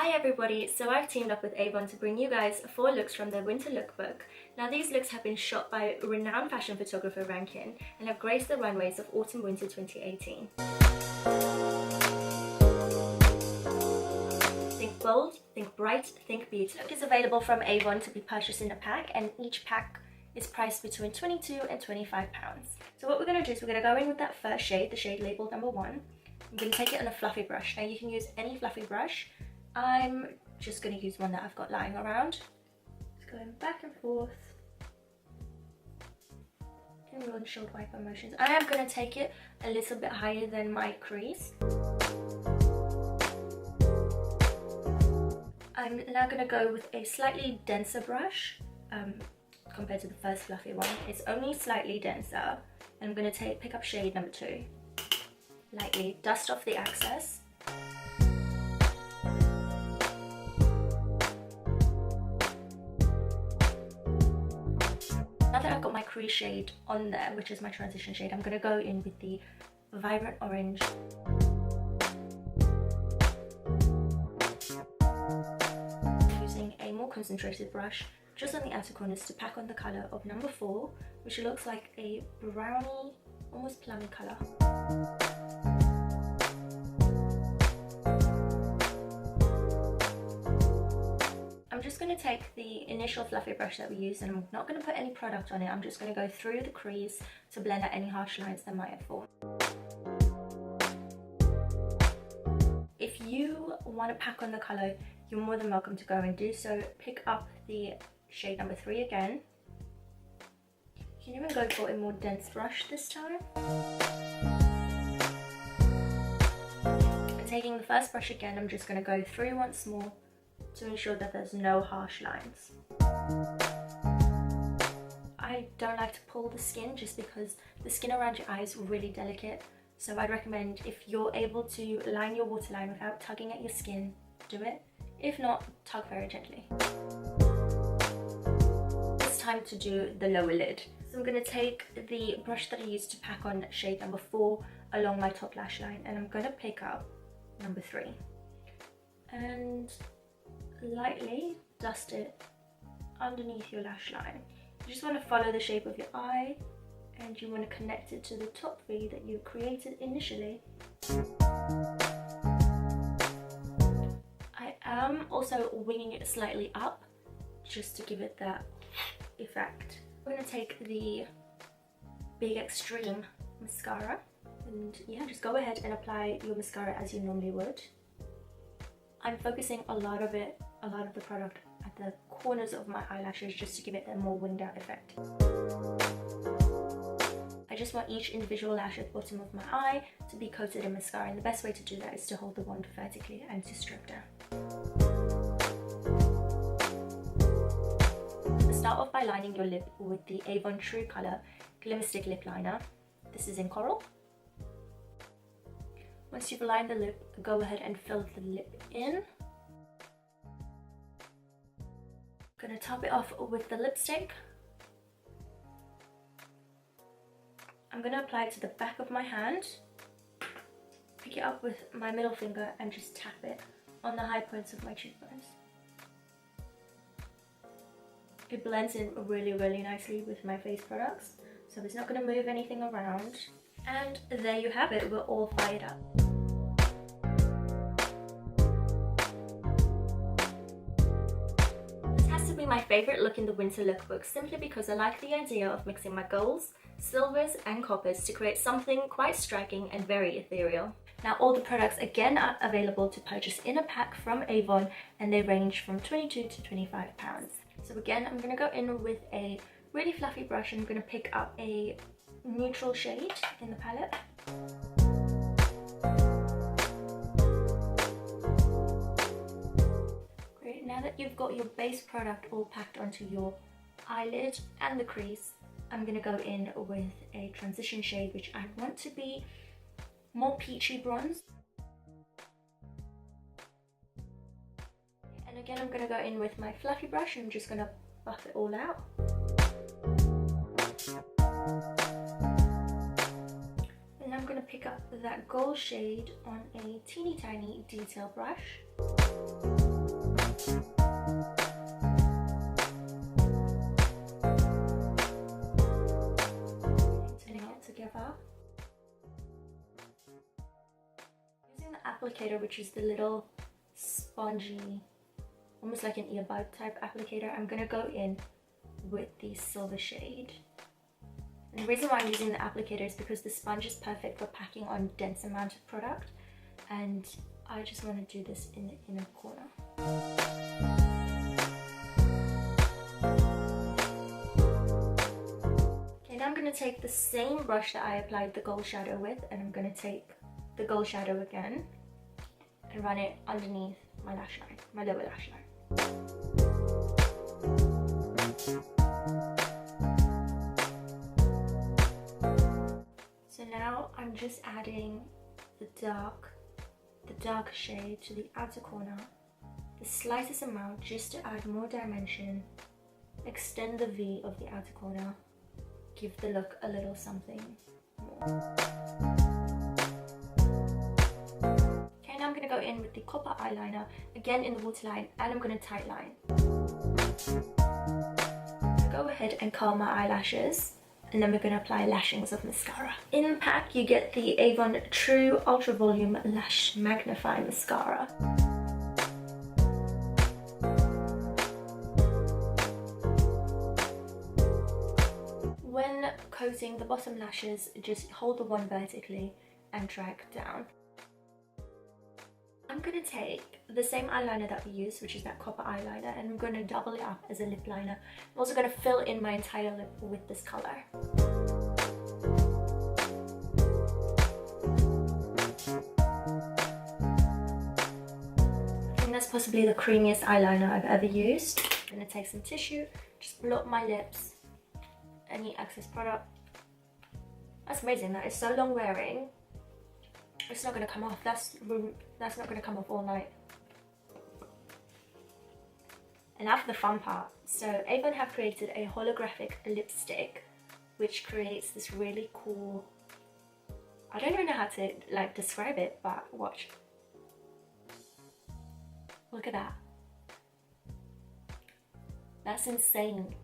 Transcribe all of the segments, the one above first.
Hi everybody, so I've teamed up with Avon to bring you guys 4 looks from their winter lookbook. Now these looks have been shot by renowned fashion photographer Rankin and have graced the runways of autumn-winter 2018. Think bold, think bright, think beauty. The look is available from Avon to be purchased in a pack, and each pack is priced between £22 and £25. So what we're going to do is we're going to go in with that first shade, the shade labeled number 1. I'm going to take it on a fluffy brush. Now you can use any fluffy brush. I'm just going to use one that I've got lying around. Just going back and forth in windshield wiper motions. I am going to take it a little bit higher than my crease. I'm now going to go with a slightly denser brush compared to the first fluffy one. It's only slightly denser. And I'm going to pick up shade number 2. Lightly dust off the excess. Now that I've got my crease shade on there, which is my transition shade, I'm going to go in with the vibrant orange. Using a more concentrated brush just on the outer corners to pack on the colour of number 4, which looks like a browny, almost plummy colour. I'm just going to take the initial fluffy brush that we used, and I'm not going to put any product on it. I'm just going to go through the crease to blend out any harsh lines that might have formed. If you want to pack on the colour, you're more than welcome to go and do so. Pick up the shade number 3 again. You can even go for a more dense brush this time. And taking the first brush again, I'm just going to go through once more to ensure that there's no harsh lines. I don't like to pull the skin just because the skin around your eye is really delicate, so I'd recommend, if you're able to line your waterline without tugging at your skin, do it. If not, tug very gently. It's time to do the lower lid. So I'm going to take the brush that I used to pack on shade number 4 along my top lash line, and I'm going to pick up number 3 and lightly dust it underneath your lash line. You just want to follow the shape of your eye, and you want to connect it to the top V that you created initially. I am also winging it slightly up just to give it that effect. I'm going to take the Big Extreme mascara, and yeah, just go ahead and apply your mascara as you normally would. I'm focusing a lot of the product at the corners of my eyelashes just to give it a more winged out effect. I just want each individual lash at the bottom of my eye to be coated in mascara, and the best way to do that is to hold the wand vertically and to stroke down. Start off by lining your lip with the Avon True Colour Glimmer Stick Lip Liner. This is in Coral. Once you've lined the lip, go ahead and fill the lip in. I'm going to top it off with the lipstick. I'm going to apply it to the back of my hand. Pick it up with my middle finger and just tap it on the high points of my cheekbones. It blends in really, really nicely with my face products, so it's not going to move anything around. And there you have it, we're all fired up. This has to be my favourite look in the winter lookbook, simply because I like the idea of mixing my golds, silvers and coppers to create something quite striking and very ethereal. Now all the products again are available to purchase in a pack from Avon, and they range from £22 to £25. So again, I'm going to go in with a really fluffy brush, and I'm going to pick up a neutral shade in the palette. Great, now that you've got your base product all packed onto your eyelid and the crease, I'm going to go in with a transition shade which I want to be more peachy bronze. And again, I'm going to go in with my fluffy brush, and I'm just going to buff it all out. And I'm going to pick up that gold shade on a teeny tiny detail brush. Together. Using the applicator, which is the little spongy, almost like an earbud type applicator, I'm gonna go in with the silver shade. And the reason why I'm using the applicator is because the sponge is perfect for packing on dense amount of product, and I just want to do this in the inner corner. Now I'm going to take the same brush that I applied the gold shadow with, and I'm going to take the gold shadow again and run it underneath my lash line, my lower lash line. So now I'm just adding the dark shade to the outer corner, the slightest amount, just to add more dimension, extend the V of the outer corner, give the look a little something more. Okay, now I'm going to go in with the copper eyeliner, again in the waterline, and I'm going to tightline. Go ahead and curl my eyelashes, and then we're going to apply lashings of mascara. In the pack you get the Avon True Ultra Volume Lash Magnify Mascara. When coating the bottom lashes, just hold the wand vertically and drag down. I'm going to take the same eyeliner that we used, which is that copper eyeliner, and I'm going to double it up as a lip liner. I'm also going to fill in my entire lip with this color. I think that's possibly the creamiest eyeliner I've ever used. I'm going to take some tissue, just blow up my lips, any excess product. That's amazing, that is so long wearing. It's not going to come off. That's not going to come off all night. And now for the fun part. So Avon have created a holographic lipstick which creates this really cool, I don't even know how to like describe it, but watch. Look at that. That's insane.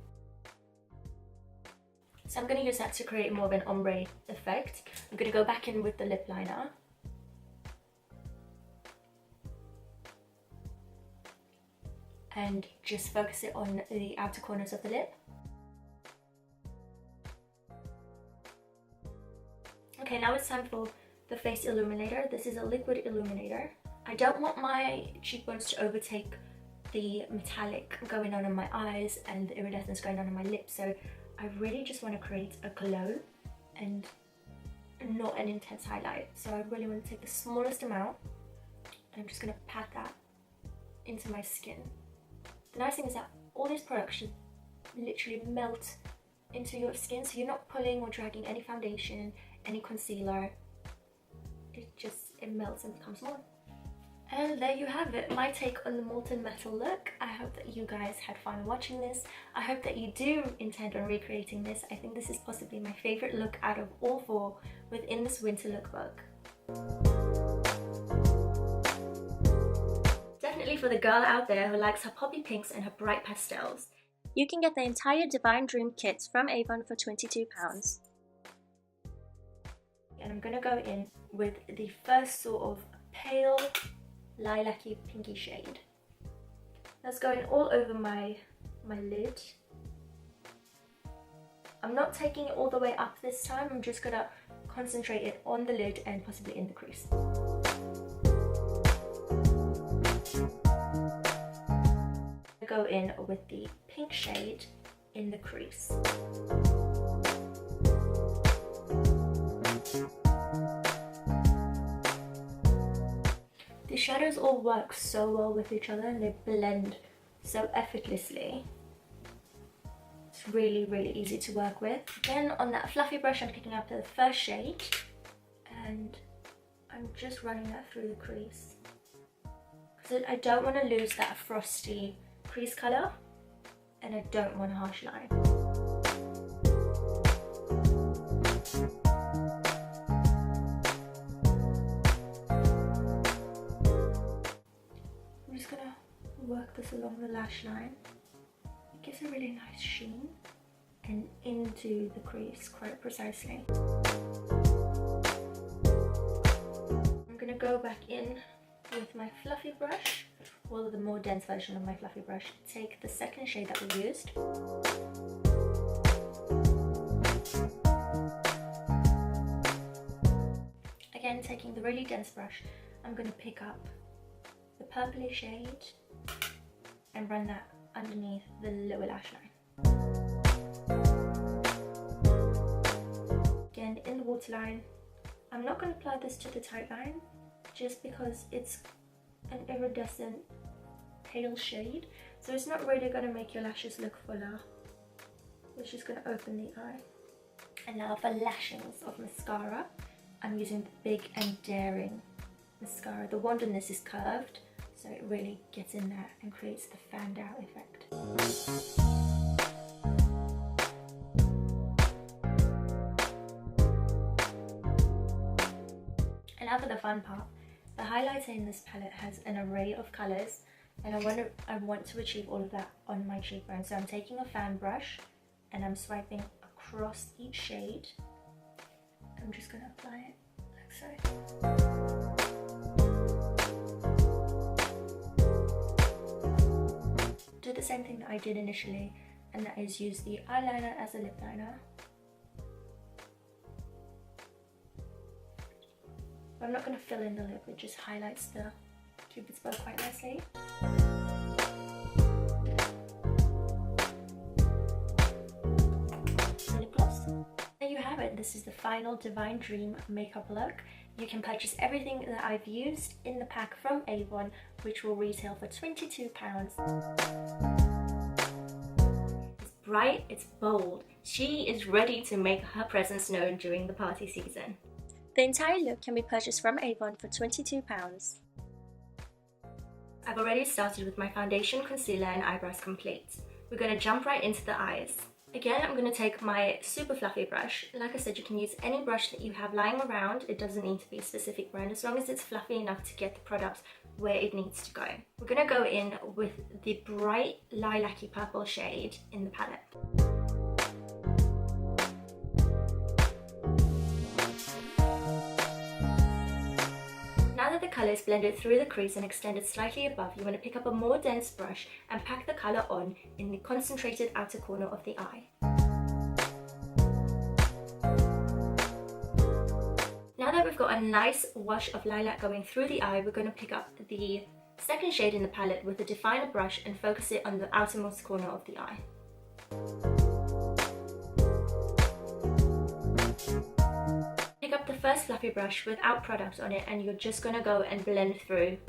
So I'm going to use that to create more of an ombre effect. I'm going to go back in with the lip liner. And just focus it on the outer corners of the lip. Okay, now it's time for the face illuminator. This is a liquid illuminator. I don't want my cheekbones to overtake the metallic going on in my eyes and the iridescence going on in my lips, so I really just want to create a glow and not an intense highlight. So I really want to take the smallest amount, and I'm just going to pat that into my skin. The nice thing is that all these products should literally melt into your skin, so you're not pulling or dragging any foundation, any concealer. It melts and becomes one. And there you have it, my take on the Molten Metal look. I hope that you guys had fun watching this. I hope that you do intend on recreating this. I think this is possibly my favourite look out of all four within this winter lookbook. Definitely for the girl out there who likes her poppy pinks and her bright pastels. You can get the entire Divine Dream kit from Avon for £22. And I'm going to go in with the first sort of pale lilac-y pinky shade. That's going all over my lid. I'm not taking it all the way up this time, I'm just going to concentrate it on the lid and possibly in the crease. I go in with the pink shade in the crease. The shadows all work so well with each other and they blend so effortlessly. It's really, really easy to work with. Then on that fluffy brush, I'm picking up the first shade and I'm just running that through the crease. Because I don't want to lose that frosty crease colour and I don't want a harsh line. I'm just gonna work this along the lash line. It gives a really nice sheen and into the crease quite precisely. I'm gonna go back in with my fluffy brush, or the more dense version of my fluffy brush. Take the second shade that we used. Again, taking the really dense brush, I'm gonna pick up the purpley shade and run that underneath the lower lash line. Again, in the waterline, I'm not going to apply this to the tight line just because it's an iridescent pale shade, so it's not really going to make your lashes look fuller. It's just going to open the eye. And now for lashings of mascara, I'm using the Big and Daring mascara. The wand on this is curved, so it really gets in there and creates the fanned out effect. And now for the fun part. The highlighter in this palette has an array of colours, and I want to achieve all of that on my cheekbone. So I'm taking a fan brush and I'm swiping across each shade. I'm just going to apply it like so. Do the same thing that I did initially, and that is use the eyeliner as a lip liner. But I'm not going to fill in the lip, it just highlights the cupid's bow quite nicely. Lip gloss. There you have it, this is the final Divine Dream makeup look. You can purchase everything that I've used in the pack from Avon, which will retail for £22. It's bright, it's bold. She is ready to make her presence known during the party season. The entire look can be purchased from Avon for £22. I've already started with my foundation, concealer and eyebrows complete. We're going to jump right into the eyes. Again, I'm going to take my super fluffy brush. Like I said, you can use any brush that you have lying around. It doesn't need to be a specific brand, as long as it's fluffy enough to get the product where it needs to go. We're going to go in with the bright lilac-y purple shade in the palette. Now that the colour is blended through the crease and extended slightly above, you want to pick up a more dense brush and pack the colour on in the concentrated outer corner of the eye. Now that we've got a nice wash of lilac going through the eye, we're going to pick up the second shade in the palette with a definer brush and focus it on the outermost corner of the eye. Pick up the first fluffy brush without product on it, and you're just going to go and blend through.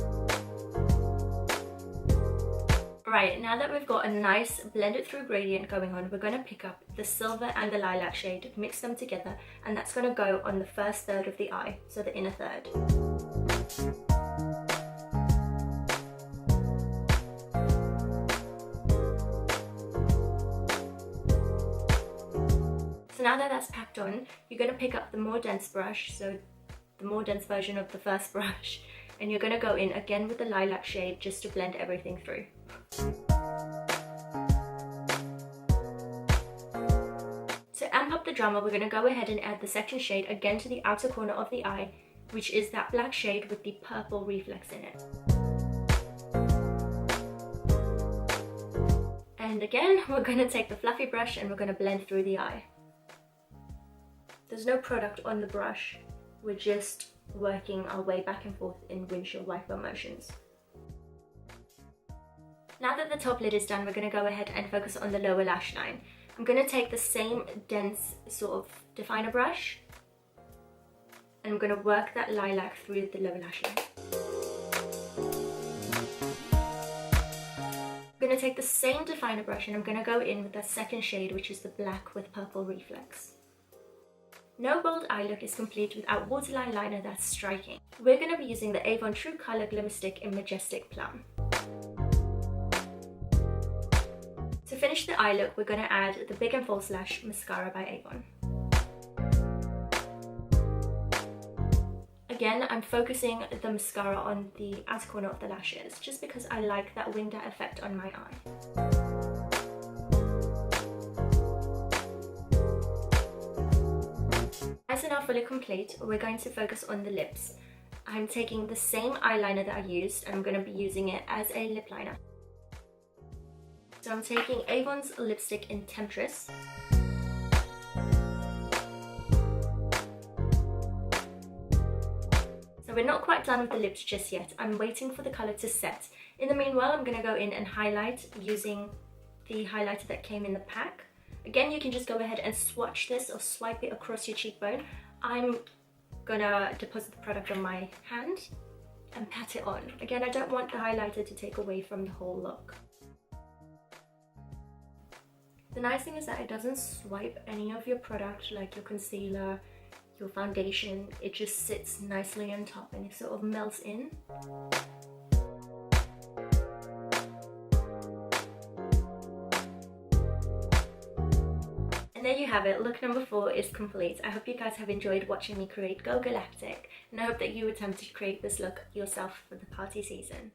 Right, now that we've got a nice blended through gradient going on, we're going to pick up the silver and the lilac shade, mix them together, and that's going to go on the first third of the eye, so the inner third. So now that that's packed on, you're going to pick up the more dense brush, so the more dense version of the first brush, and you're going to go in again with the lilac shade just to blend everything through. To amp up the drama, we're going to go ahead and add the second shade again to the outer corner of the eye, which is that black shade with the purple reflex in it. And again, we're going to take the fluffy brush and we're going to blend through the eye. There's no product on the brush, we're just working our way back and forth in windshield wiper motions. Now that the top lid is done, we're going to go ahead and focus on the lower lash line. I'm going to take the same dense sort of definer brush and I'm going to work that lilac through the lower lash line. I'm going to take the same definer brush and I'm going to go in with that second shade, which is the black with purple reflex. No bold eye look is complete without waterline liner that's striking. We're going to be using the Avon True Colour Glimmer Stick in Majestic Plum. To finish the eye look, we're going to add the Big and False Lash Mascara by Avon. Again, I'm focusing the mascara on the outer corner of the lashes just because I like that winged out effect on my eye. Eyes are now fully complete. We're going to focus on the lips. I'm taking the same eyeliner that I used and I'm going to be using it as a lip liner. So I'm taking Avon's lipstick in Temptress. So we're not quite done with the lips just yet. I'm waiting for the colour to set. In the meanwhile, I'm going to go in and highlight using the highlighter that came in the pack. Again, you can just go ahead and swatch this or swipe it across your cheekbone. I'm gonna deposit the product on my hand and pat it on. Again, I don't want the highlighter to take away from the whole look. The nice thing is that it doesn't swipe any of your product, like your concealer, your foundation. It just sits nicely on top and it sort of melts in. And there you have it, look number 4 is complete. I hope you guys have enjoyed watching me create Go Galactic, and I hope that you attempt to create this look yourself for the party season.